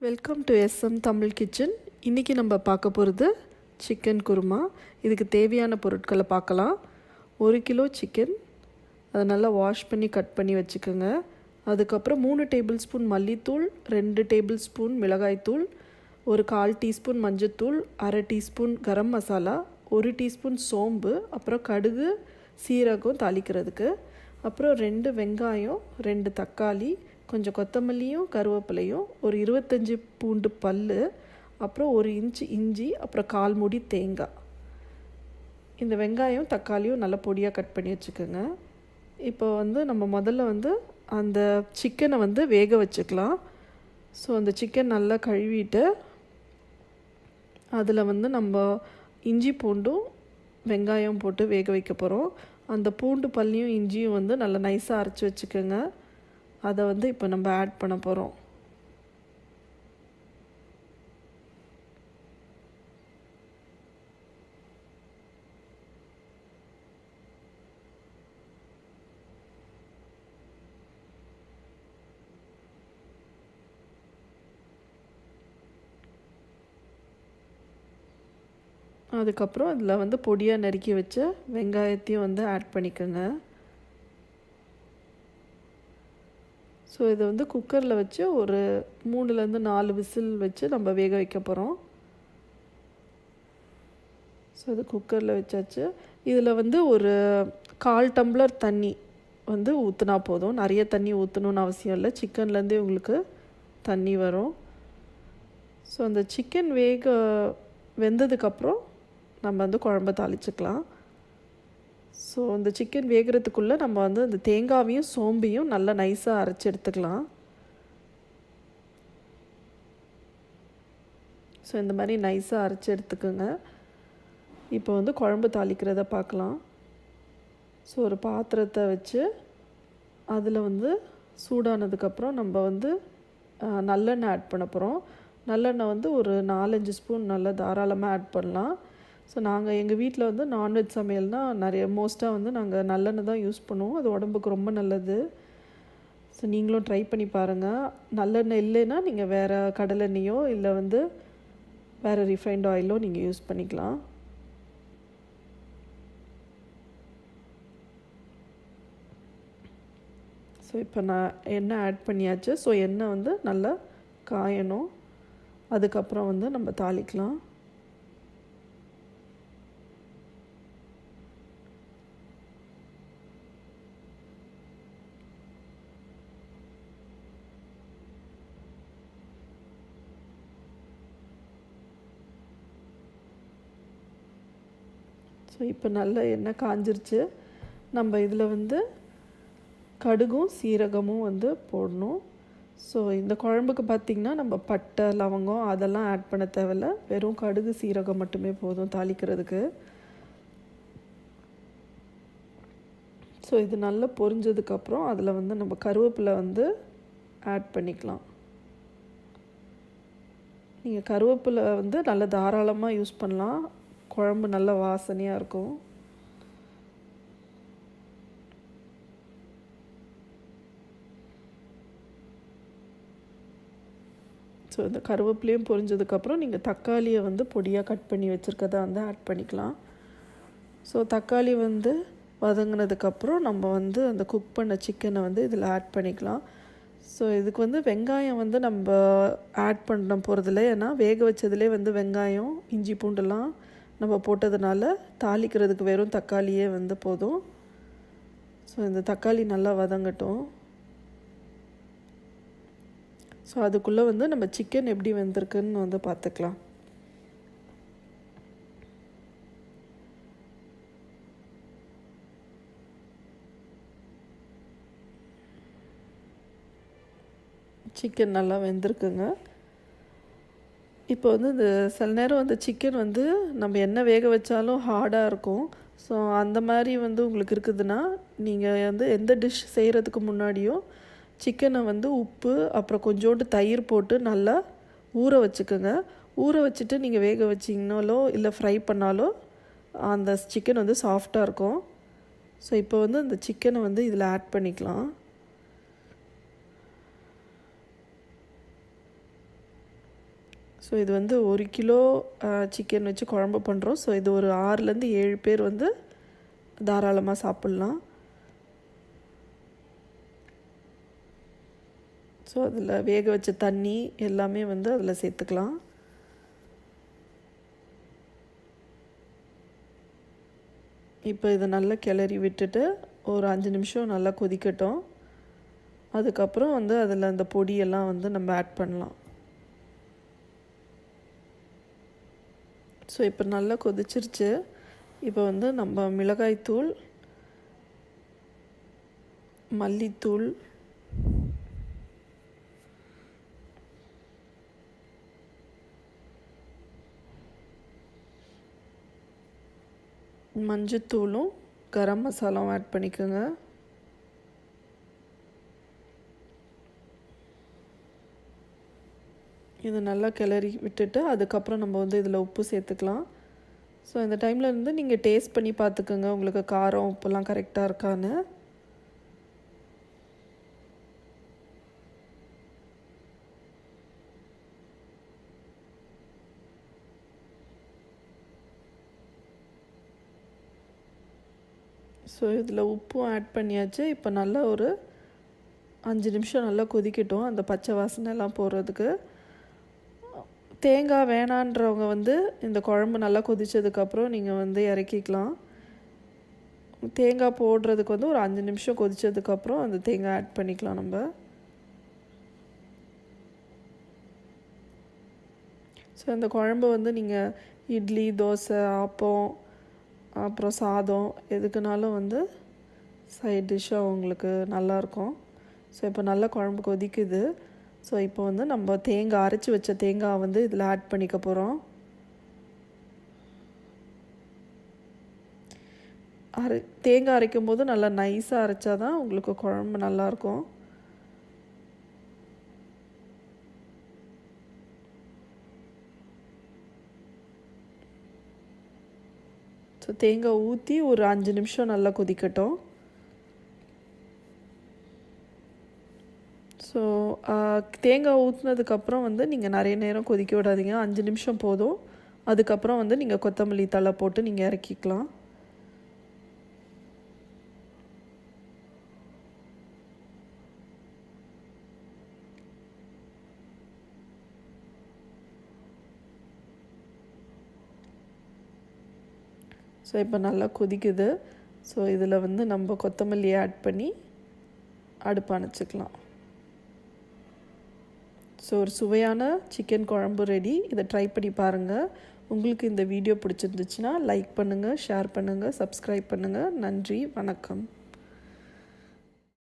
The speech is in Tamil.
Welcome to SM Tamil kitchen. இன்றைக்கி நம்ம பார்க்க போகிறது சிக்கன் குருமா. இதுக்கு தேவையான பொருட்களை பார்க்கலாம். 1 கிலோ சிக்கன், அதை நல்லா வாஷ் பண்ணி கட் பண்ணி வச்சுக்கோங்க. அதுக்கப்புறம் 3 டேபிள் ஸ்பூன் மல்லித்தூள், 2 டேபிள் ஸ்பூன் மிளகாய்த்தூள், ஒரு 1/4 டீஸ்பூன் மஞ்சத்தூள், 1/2 டீஸ்பூன் கரம் மசாலா, 1 டீஸ்பூன் சோம்பு, அப்புறம் கடுகு சீரகம் தாளிக்கிறதுக்கு, அப்புறம் 2 வெங்காயம், 2 தக்காளி, கொஞ்சம் கொத்தமல்லியும் கருவேப்பிலையும், ஒரு 25 பூண்டு பல், அப்புறம் 1 இன்ச்சு இஞ்சி, அப்புறம் 1/4 மூடி தேங்காய். இந்த வெங்காயம் தக்காளியும் நல்லா பொடியாக கட் பண்ணி வச்சுக்கோங்க. இப்போ நம்ம முதல்ல அந்த சிக்கனை வேக வச்சுக்கலாம். ஸோ அந்த சிக்கன் நல்லா கழுவிட்டு அதில் நம்ம இஞ்சி பூண்டும் வெங்காயம் போட்டு வேக வைக்க போகிறோம். அந்த பூண்டு பல்லியும் இஞ்சியும் நல்லா நைஸாக அரைச்சி வச்சுக்கோங்க. அதை இப்போ நம்ம ஆட் பண்ண போகிறோம். அதுக்கப்புறம் அதில் பொடியாக நறுக்கி வச்ச வெங்காயத்தையும் ஆட் பண்ணிக்கோங்க. ஸோ இதை குக்கரில் வச்சு ஒரு 3-4 விசில் வச்சு நம்ம வேக வைக்க போகிறோம். ஸோ இது குக்கரில் வச்சாச்சு. இதில் ஒரு 1/4 டம்ளர் தண்ணி ஊற்றினா போதும். நிறைய தண்ணி ஊற்றணுன்னு அவசியம் இல்லை. சிக்கன்லேருந்தே உங்களுக்கு தண்ணி வரும். ஸோ அந்த சிக்கன் வெந்ததுக்கப்புறம் நம்ம குழம்ப தாளிச்சுக்கலாம். ஸோ இந்த சிக்கன் வேகிறதுக்குள்ளே நம்ம அந்த தேங்காவையும் சோம்பையும் நல்லா நைஸாக அரைச்சி எடுத்துக்கலாம். ஸோ இந்த மாதிரி நைஸாக அரைச்சி எடுத்துக்கோங்க. இப்போ குழம்பு தாளிக்கிறத பார்க்கலாம். ஸோ ஒரு பாத்திரத்தை வச்சு அதில் சூடானதுக்கப்புறம் நம்ம நல்லெண்ணெய் ஆட் பண்ண போகிறோம். நல்லெண்ணெய் ஒரு 4-5 ஸ்பூன் நல்லா தாராளமாக ஆட் பண்ணலாம். ஸோ நாங்கள் எங்கள் வீட்டில் நான்வெஜ் சமையல்னால் மோஸ்ட்டாக நாங்கள் நல்லெண்ணெய் தான் யூஸ் பண்ணுவோம். அது உடம்புக்கு ரொம்ப நல்லது. ஸோ நீங்களும் ட்ரை பண்ணி பாருங்கள். நல்லெண்ணெய் இல்லைன்னா நீங்கள் வேறு கடலெண்ணெயோ இல்லை வேறு ரிஃபைண்ட் ஆயிலோ நீங்கள் யூஸ் பண்ணிக்கலாம். ஸோ இப்போ நான் எண்ணெய் ஆட் பண்ணியாச்சு. ஸோ எண்ணெய் நல்லா காயணும். அதுக்கப்புறம் நம்ம தாளிக்கலாம். ஸோ இப்போ நல்ல எண்ணெய் காஞ்சிருச்சு. நம்ம இதில் கடுகும் சீரகமும் போடணும். ஸோ இந்த குழம்புக்கு பார்த்திங்கன்னா நம்ம பட்டை லவங்கம் அதெல்லாம் ஆட் பண்ண தேவையில்ல. வெறும் கடுகு சீரகம் மட்டுமே போதும் தாளிக்கிறதுக்கு. ஸோ இது நல்லா பொரிஞ்சதுக்கப்புறம் அதில் நம்ம கருவேப்பிலை ஆட் பண்ணிக்கலாம். நீங்கள் கருவேப்பிலை நல்லா தாராளமாக யூஸ் பண்ணலாம். குழம்பு நல்ல வாசனையாக இருக்கும். ஸோ இந்த கருவேப்பிலையும் பொரிஞ்சதுக்கப்புறம் நீங்கள் தக்காளியை பொடியாக கட் பண்ணி வச்சுருக்கதை ஆட் பண்ணிக்கலாம். ஸோ தக்காளி வதங்கினதுக்கப்புறம் நம்ம அந்த குக் பண்ண சிக்கனை இதில் ஆட் பண்ணிக்கலாம். ஸோ இதுக்கு வெங்காயம் நம்ம ஆட் பண்ண போகிறதில்ல. ஏன்னா வேக வச்சதுலேயே வெங்காயம் இஞ்சி பூண்டெல்லாம் நம்ம போட்டதுனால தாளிக்கிறதுக்கு வெறும் தக்காளியே போதும். ஸோ இந்த தக்காளி நல்லா வதங்கட்டும். ஸோ அதுக்குள்ளே நம்ம சிக்கன் எப்படி வெந்திருக்குன்னு பார்த்துக்கலாம். சிக்கன் நல்லா வெந்திருக்குங்க. இப்போ இந்த சில நேரம் சிக்கன் நம்ம என்ன வேக வச்சாலும் ஹார்டாக இருக்கும். ஸோ அந்த மாதிரி உங்களுக்கு இருக்குதுன்னா நீங்கள் எந்த டிஷ் செய்கிறதுக்கு முன்னாடியும் சிக்கனை உப்பு அப்புறம் கொஞ்சோண்டு தயிர் போட்டு நல்லா ஊற வச்சுக்கோங்க. ஊற வச்சுட்டு நீங்கள் வேக வச்சிங்கனாலோ இல்லை ஃப்ரை பண்ணாலோ அந்த சிக்கன் சாஃப்டாக இருக்கும். ஸோ இப்போ அந்த சிக்கனை இதில் ஆட் பண்ணிக்கலாம். ஸோ இது வந்து 1 கிலோ சிக்கன் வச்சு குழம்பு பண்ணுறோம். ஸோ இது ஒரு 6லேருந்து 7 பேர் வந்து தாராளமாக சாப்பிட்லாம். ஸோ அதில் வேக வச்ச தண்ணி எல்லாமே வந்து அதில் சேர்த்துக்கலாம். இப்போ இதை நல்லா கிளறி விட்டுட்டு ஒரு 5 நிமிஷம் நல்லா கொதிக்கட்டும். அதுக்கப்புறம் வந்து அதில் அந்த பொடியெல்லாம் வந்து நம்ம ஆட் பண்ணலாம். ஸோ இப்போ நல்லா கொதிச்சிருச்சு. இப்போ வந்து நம்ம மிளகாய்த்தூள், மல்லித்தூள், மஞ்சத்தூளும் கரம் மசாலாவும் ஆட் பண்ணிக்கோங்க. இது நல்லா கிளறி விட்டுட்டு அதுக்கப்புறம் நம்ம வந்து இதில் உப்பு சேர்த்துக்கலாம். ஸோ இந்த டைமில் இருந்து நீங்கள் டேஸ்ட் பண்ணி பார்த்துக்கோங்க, உங்களுக்கு காரம் உப்புலாம் கரெக்டாக இருக்கான்னு. ஸோ இதில் உப்பும் ஆட் பண்ணியாச்சு. இப்போ நல்லா ஒரு 5 நிமிஷம் நல்லா கொதிக்கட்டும், அந்த பச்சை வாசனைலாம் போகிறதுக்கு. தேங்காய் வேணான்றவங்க வந்து இந்த குழம்பு நல்லா கொதித்ததுக்கப்புறம் நீங்கள் வந்து இறக்கிக்கலாம். தேங்காய் போடுறதுக்கு வந்து ஒரு 5 நிமிஷம் கொதித்ததுக்கப்புறம் அந்த தேங்காய் ஆட் பண்ணிக்கலாம் நம்ம. ஸோ இந்த குழம்பு வந்து நீங்கள் இட்லி, தோசை, ஆப்பம், அப்புறம் சாதம் எதுக்குனாலும் வந்து சைட் டிஷ்ஷாக உங்களுக்கு நல்லாயிருக்கும். ஸோ இப்போ நல்லா குழம்பு கொதிக்குது. ஸோ இப்போ வந்து நம்ம தேங்காய் அரைச்சி வச்ச தேங்காய் வந்து இதில் ஆட் பண்ணிக்க போகிறோம். தேங்காய் அரைக்கும் போது நல்லா நைஸாக அரைச்சா தான் உங்களுக்கு குழம்பு நல்லாயிருக்கும். ஸோ தேங்காய் ஊற்றி ஒரு 5 நிமிஷம் நல்லா கொதிக்கட்டும். ஸோ தேங்காய் ஊற்றினதுக்கப்புறம் வந்து நீங்கள் நிறைய நேரம் கொதிக்க விடாதீங்க, 5 நிமிஷம் போதும். அதுக்கப்புறம் வந்து நீங்கள் கொத்தமல்லி தழை போட்டு நீங்கள் இறக்கிக்கலாம். ஸோ இப்போ நல்லா கொதிக்குது. ஸோ இதில் வந்து நம்ம கொத்தமல்லியை ஆட் பண்ணி அடுப்பு அணைச்சிக்கலாம். ஸோ ஒரு சுவையான சிக்கன் குழம்பு ரெடி. இதை ட்ரை பண்ணி பாருங்கள். உங்களுக்கு இந்த வீடியோ பிடிச்சிருந்துச்சுன்னா லைக் பண்ணுங்கள், ஷேர் பண்ணுங்கள், சப்ஸ்கிரைப் பண்ணுங்கள். நன்றி, வணக்கம்.